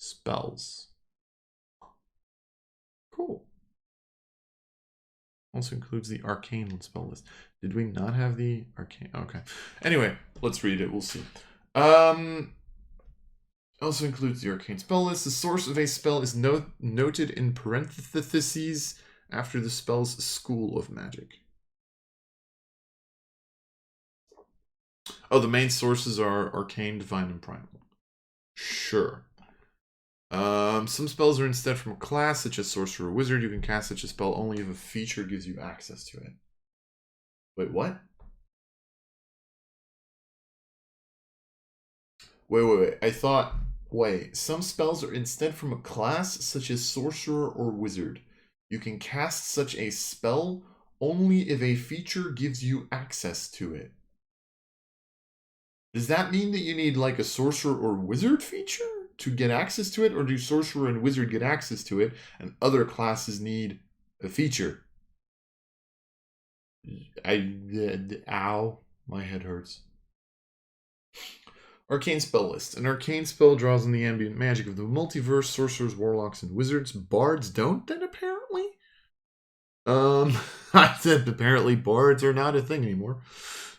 spells. Cool. Also includes the arcane spell list. Did we not have the arcane? Okay. Anyway, let's read it. We'll see. Also includes the arcane spell list. The source of a spell is noted in parentheses after the spell's school of magic. Oh, the main sources are arcane, divine, and primal. Sure. Some spells are instead from a class, such as sorcerer or wizard. You can cast such a spell only if a feature gives you access to it. Wait, what? Wait. I thought... Wait, some spells are instead from a class, such as sorcerer or wizard. You can cast such a spell only if a feature gives you access to it. Does that mean that you need like a sorcerer or wizard feature to get access to it? Or do sorcerer and wizard get access to it and other classes need a feature? Ow, my head hurts. Arcane spell list. An arcane spell draws on the ambient magic of the multiverse. Sorcerers, warlocks, and wizards. Bards don't then, apparently? I said apparently bards are not a thing anymore.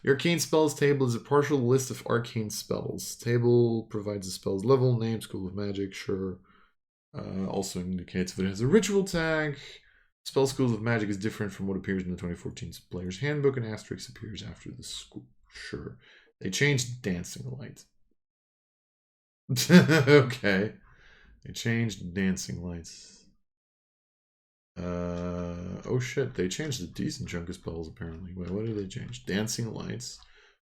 The arcane spells table is a partial list of arcane spells. Table provides the spell's level, name, school of magic, sure. Also indicates if it has a ritual tag. Spell schools of magic is different from what appears in the 2014 Player's Handbook, and asterisk appears after the school. Sure. They changed dancing lights. Okay. They changed dancing lights. Oh shit, they changed a decent chunk of spells apparently. Wait, what did they change? Dancing lights.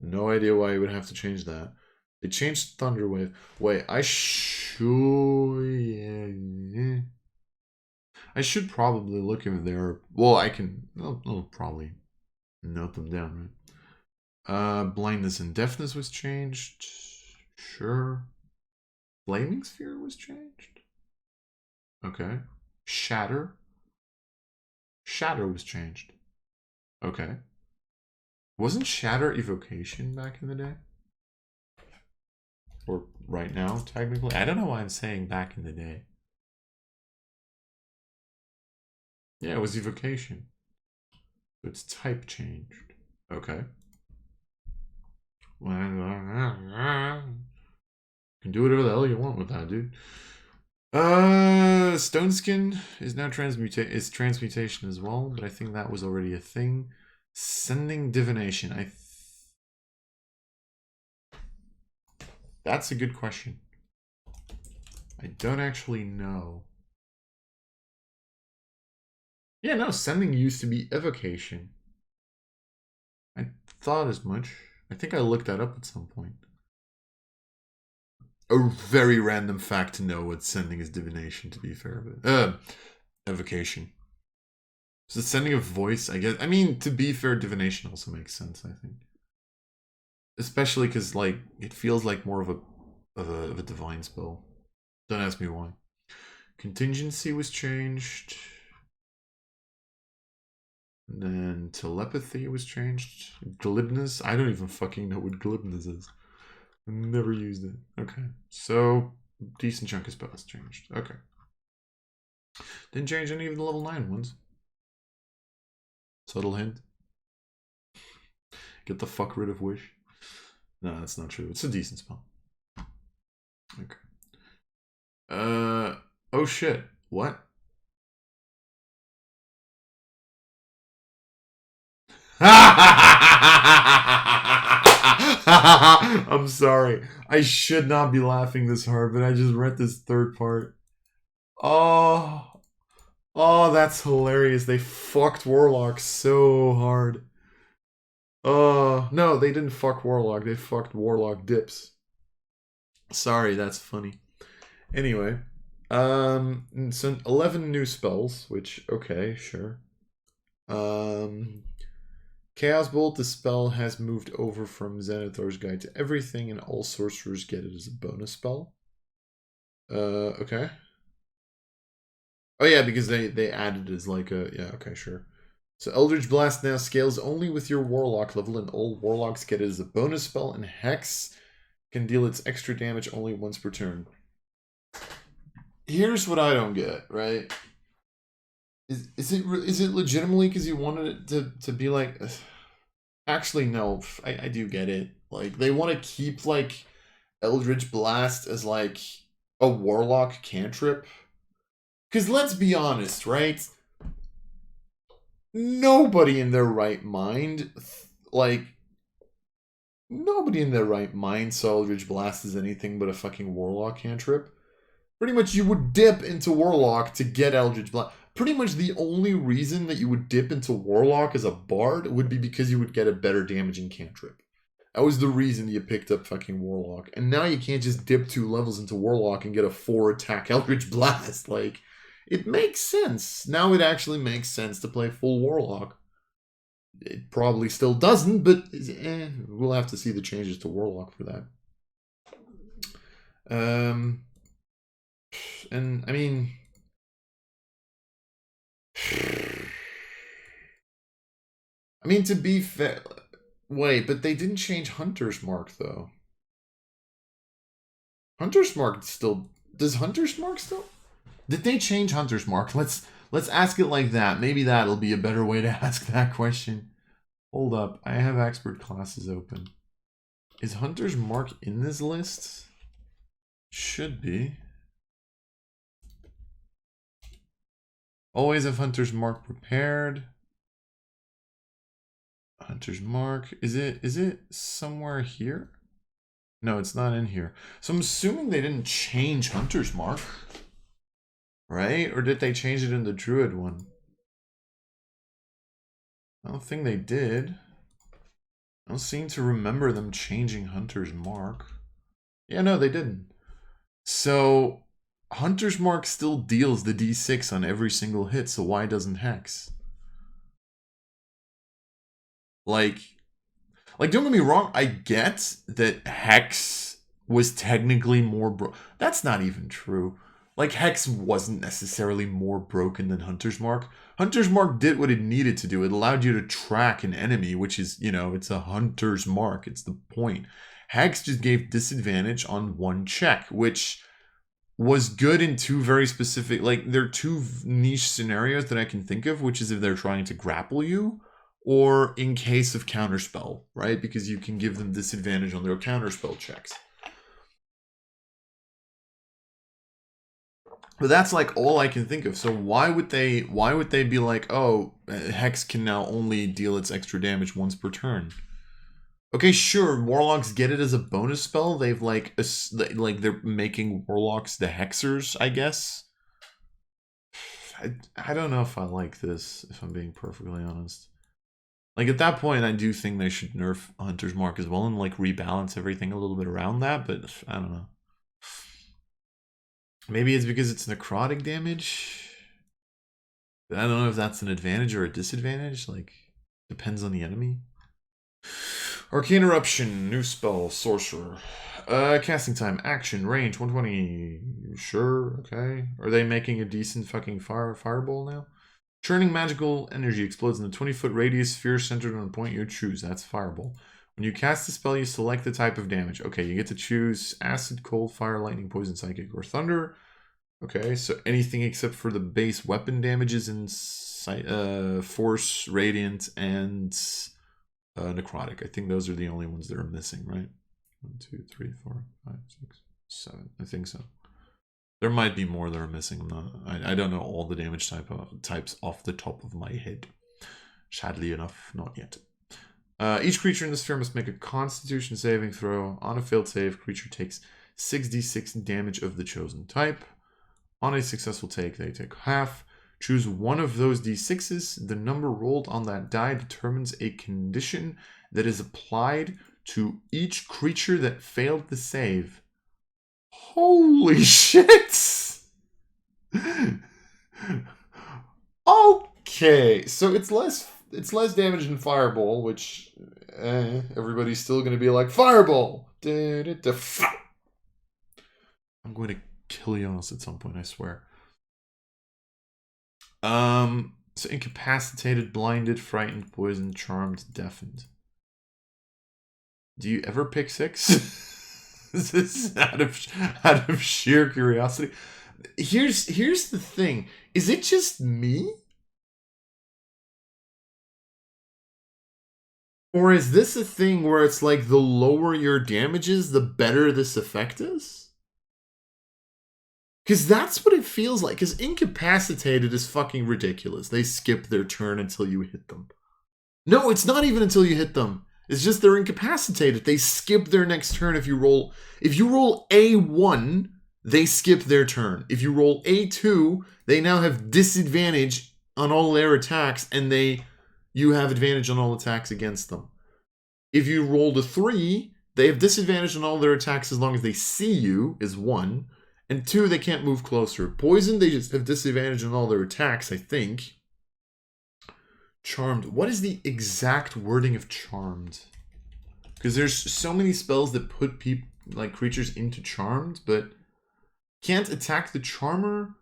No idea why you would have to change that. They changed Thunderwave. Wait, I should probably look if they're... Well, I'll probably note them down, right? Blindness and deafness was changed. Sure. Flaming Sphere was changed. Okay. Shatter. Shatter was changed. Okay. Wasn't Shatter Evocation back in the day? Or right now, technically? I don't know why I'm saying back in the day. Yeah, it was Evocation. So its type changed. Okay. You can do whatever the hell you want with that, dude. Stone Skin is now transmutation as well, but I think that was already a thing. Sending Divination. That's a good question. I don't actually know. Yeah, no, Sending used to be Evocation. I thought as much. I think I looked that up at some point. A very random fact to know what Sending is Divination, to be fair. But, Evocation. So Sending of voice, I guess. I mean, to be fair, Divination also makes sense, I think. Especially because, like, it feels like more of a divine spell. Don't ask me why. Contingency was changed. And then Telepathy was changed. Glibness. I don't even fucking know what Glibness is. Never used it. Okay. So, decent chunk of spells changed. Okay. Didn't change any of the level 9 ones. Subtle hint. Get the fuck rid of Wish. No, that's not true. It's a decent spell. Okay. Oh shit. What? I'm sorry. I should not be laughing this hard, but I just read this third part. Oh, that's hilarious. They fucked Warlock so hard. No, they didn't fuck Warlock. They fucked Warlock dips. Sorry, that's funny. Anyway, so 11 new spells, which, okay, sure. Chaos Bolt, the spell has moved over from Xanathar's Guide to Everything, and all sorcerers get it as a bonus spell. Okay. Oh yeah, because they added it as like a... Yeah, okay, sure. So Eldritch Blast now scales only with your Warlock level, and all Warlocks get it as a bonus spell, and Hex can deal its extra damage only once per turn. here's what I don't get, right? Is it legitimately because you wanted it to be like? Actually, no. I do get it. Like they want to keep like Eldritch Blast as like a warlock cantrip. Because let's be honest, right? Nobody in their right mind, like nobody in their right mind saw Eldritch Blast as anything but a fucking warlock cantrip. Pretty much you would dip into warlock to get Eldritch Blast. Pretty much the only reason that you would dip into warlock as a bard would be because you would get a better damaging cantrip. That was the reason you picked up fucking warlock. And now you can't just dip 2 levels into warlock and get a 4 attack Eldritch Blast. Like, it makes sense. Now it actually makes sense to play full warlock. It probably still doesn't, but we'll have to see the changes to warlock for that. And I mean, to be fair, wait, but they didn't change Hunter's Mark though. Hunter's Mark still, does Hunter's Mark still? Did they change Hunter's Mark? Let's ask it like that. Maybe that'll be a better way to ask that question. Hold up, I have expert classes open. Is Hunter's Mark in this list? Should be. Always have Hunter's Mark prepared. Hunter's Mark. Is it somewhere here? No, it's not in here. So I'm assuming they didn't change Hunter's Mark. Right? Or did they change it in the Druid one? I don't think they did. I don't seem to remember them changing Hunter's Mark. Yeah, no, they didn't. So Hunter's Mark still deals the D6 on every single hit, so why doesn't Hex? Like don't get me wrong, I get that Hex was technically more that's not even true. Like, Hex wasn't necessarily more broken than Hunter's Mark. Hunter's Mark did what it needed to do. It allowed you to track an enemy, which is, it's a Hunter's Mark. It's the point. Hex just gave disadvantage on 1 check, which was good in 2 very specific, like, there are 2 niche scenarios that I can think of, which is if they're trying to grapple you, or in case of counterspell, right? Because you can give them disadvantage on their counterspell checks. But that's like all I can think of. So why would they be like, oh, Hex can now only deal its extra damage once per turn? Okay, sure, Warlocks get it as a bonus spell. They've like they're making Warlocks the Hexers, I guess. I don't know if I like this, if I'm being perfectly honest. Like, at that point, I do think they should nerf Hunter's Mark as well and like rebalance everything a little bit around that, but I don't know. Maybe it's because it's necrotic damage. I don't know if that's an advantage or a disadvantage. Like, depends on the enemy. Arcane Eruption, new spell, sorcerer. Casting time, action, range, 120. Sure, okay. Are they making a decent fucking fireball now? Churning magical energy explodes in a 20-foot radius sphere centered on a point you choose. That's fireball. When you cast the spell, you select the type of damage. Okay, you get to choose acid, cold, fire, lightning, poison, psychic, or thunder. Okay, so anything except for the base weapon damages in force, radiant, and necrotic. I think those are the only ones that are missing, right? 1, 2, 3, 4, 5, 6, 7. I think so. There might be more that are missing. I don't know all the damage types off the top of my head. Sadly enough, not yet. Each creature in the sphere must make a Constitution saving throw. On a failed save, creature takes 6d6 damage of the chosen type. On a successful take, they take half. Choose one of those d6s. The number rolled on that die determines a condition that is applied to each creature that failed the save. Holy shit! Okay, so it's less damage than Fireball, which everybody's still going to be like, Fireball! I'm going to kill Jonas at some point, I swear. So incapacitated, blinded, frightened, poisoned, charmed, deafened. Do you ever pick 6? This is out of sheer curiosity. Here's the thing. Is it just me? Or is this a thing where it's like the lower your damage is, the better this effect is? Because that's what it feels like. Because incapacitated is fucking ridiculous. They skip their turn until you hit them. No, it's not even until you hit them. It's just they're incapacitated. They skip their next turn if you roll. If you roll A1, they skip their turn. If you roll A2, they now have disadvantage on all their attacks, and you have advantage on all attacks against them. If you rolled a 3, they have disadvantage on all their attacks as long as they see you, is 1. And 2, they can't move closer. Poison, they just have disadvantage on all their attacks, I think. Charmed. What is the exact wording of Charmed? Because there's so many spells that put creatures into Charmed, but can't attack the Charmer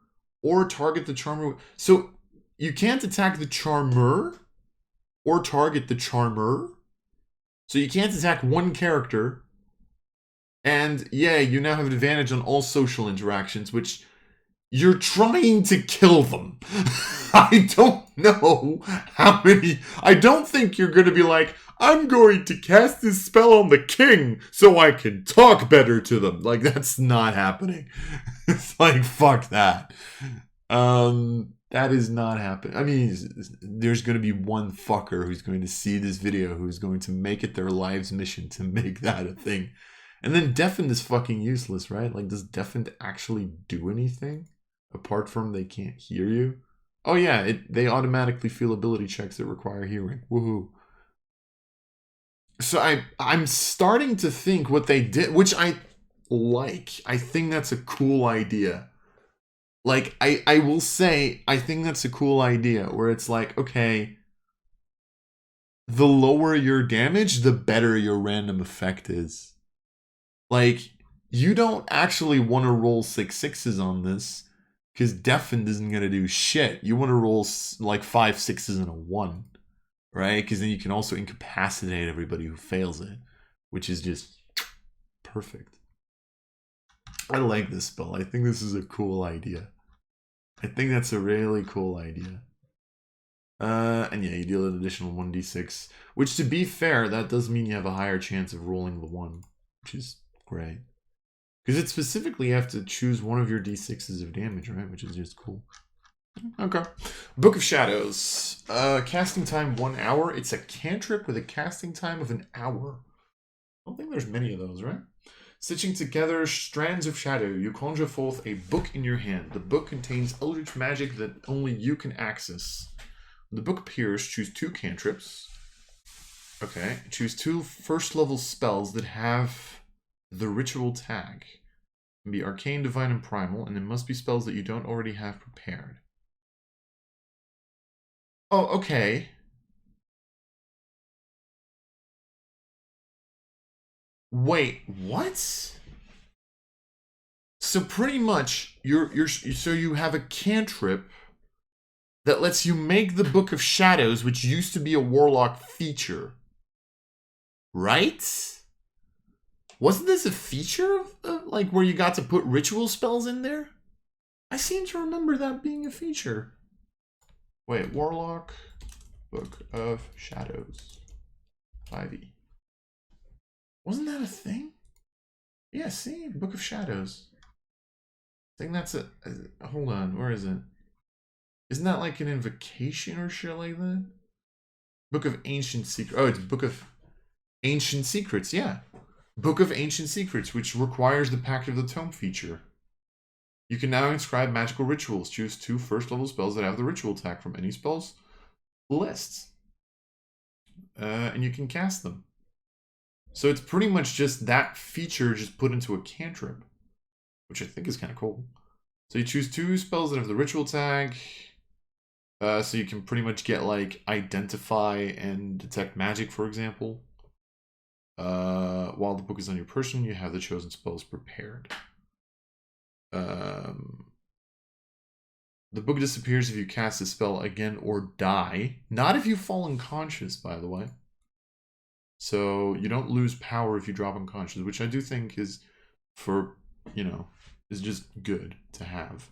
or target the Charmer. So you can't attack the Charmer or target the Charmer. So you can't attack one character. And yeah, you now have an advantage on all social interactions, which you're trying to kill them. I don't know how many. I don't think you're going to be like, I'm going to cast this spell on the king so I can talk better to them. Like, that's not happening. It's like, fuck that. That is not happening. I mean, there's going to be one fucker who's going to see this video who's going to make it their life's mission to make that a thing. And then deafened is fucking useless, right? Like, does deafened actually do anything? Apart from they can't hear you? Oh yeah, they automatically feel ability checks that require hearing. Woohoo. So I'm starting to think what they did, which I like. I think that's a cool idea. Like, I will say, I think that's a cool idea, where it's like, okay, the lower your damage, the better your random effect is. Like, you don't actually want to roll 6 6s on this, because deafened isn't going to do shit. You want to roll like 5 6s and a 1, right? Because then you can also incapacitate everybody who fails it, which is just perfect. I like this spell. I think this is a cool idea. I think that's a really cool idea. And yeah, you deal an additional 1d6, which, to be fair, that does mean you have a higher chance of rolling the 1, which is great. Because it specifically, you have to choose one of your d6s of damage, right? Which is just cool. Okay. Book of Shadows. Casting time 1 hour. It's a cantrip with a casting time of an hour. I don't think there's many of those, right? Stitching together strands of shadow, you conjure forth a book in your hand. The book contains eldritch magic that only you can access. When the book appears, choose 2 cantrips. Okay. Choose 2 first-level spells that have the ritual tag. It can be arcane, divine, and primal, and it must be spells that you don't already have prepared. Oh, okay. Wait, what? So pretty much, so you have a cantrip that lets you make the Book of Shadows, which used to be a warlock feature, right? Wasn't this a feature of like where you got to put ritual spells in there? I seem to remember that being a feature. Wait, Warlock, Book of Shadows, 5e. Wasn't that a thing? Yeah, see, Book of Shadows. I think that's hold on, where is it? Isn't that like an invocation or shit like that? Book of Ancient Secrets. Oh, it's Book of Ancient Secrets, yeah. Book of Ancient Secrets, which requires the Pact of the Tome feature. You can now inscribe magical rituals. Choose 2 first-level spells that have the ritual tag from any spells list. And you can cast them. So it's pretty much just that feature just put into a cantrip, which I think is kind of cool. So you choose 2 spells that have the ritual tag. So you can pretty much get like Identify and Detect Magic, for example. While the book is on your person, you have the chosen spells prepared. The book disappears if you cast a spell again or die. Not if you fall unconscious, by the way. So you don't lose power if you drop unconscious, which I do think is for, you know, is just good to have.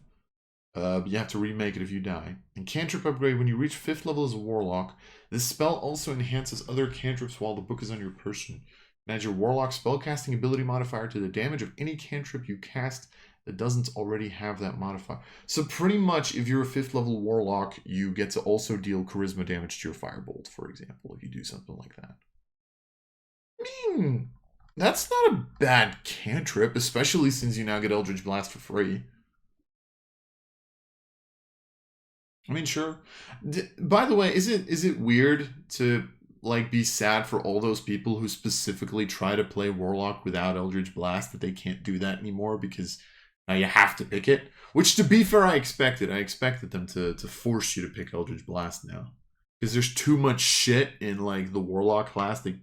But you have to remake it if you die. And cantrip upgrade, when you reach 5th level as a warlock, this spell also enhances other cantrips while the book is on your person. And adds your warlock spellcasting ability modifier to the damage of any cantrip you cast that doesn't already have that modifier. So pretty much, if you're a 5th level warlock, you get to also deal charisma damage to your firebolt, for example, if you do something like that. I mean, that's not a bad cantrip, especially since you now get Eldritch Blast for free. I mean, sure. By the way, is it weird to like be sad for all those people who specifically try to play Warlock without Eldritch Blast that they can't do that anymore because now you have to pick it? Which, to be fair, I expected. I expected them to force you to pick Eldritch Blast now because there's too much shit in like the Warlock class that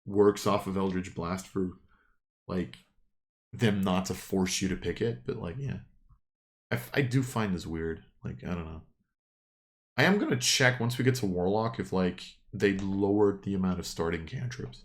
works off of Eldritch Blast for like them not to force you to pick it. But like, yeah, I do find this weird. Like, I don't know. I am going to check once we get to Warlock if, like, they lowered the amount of starting cantrips.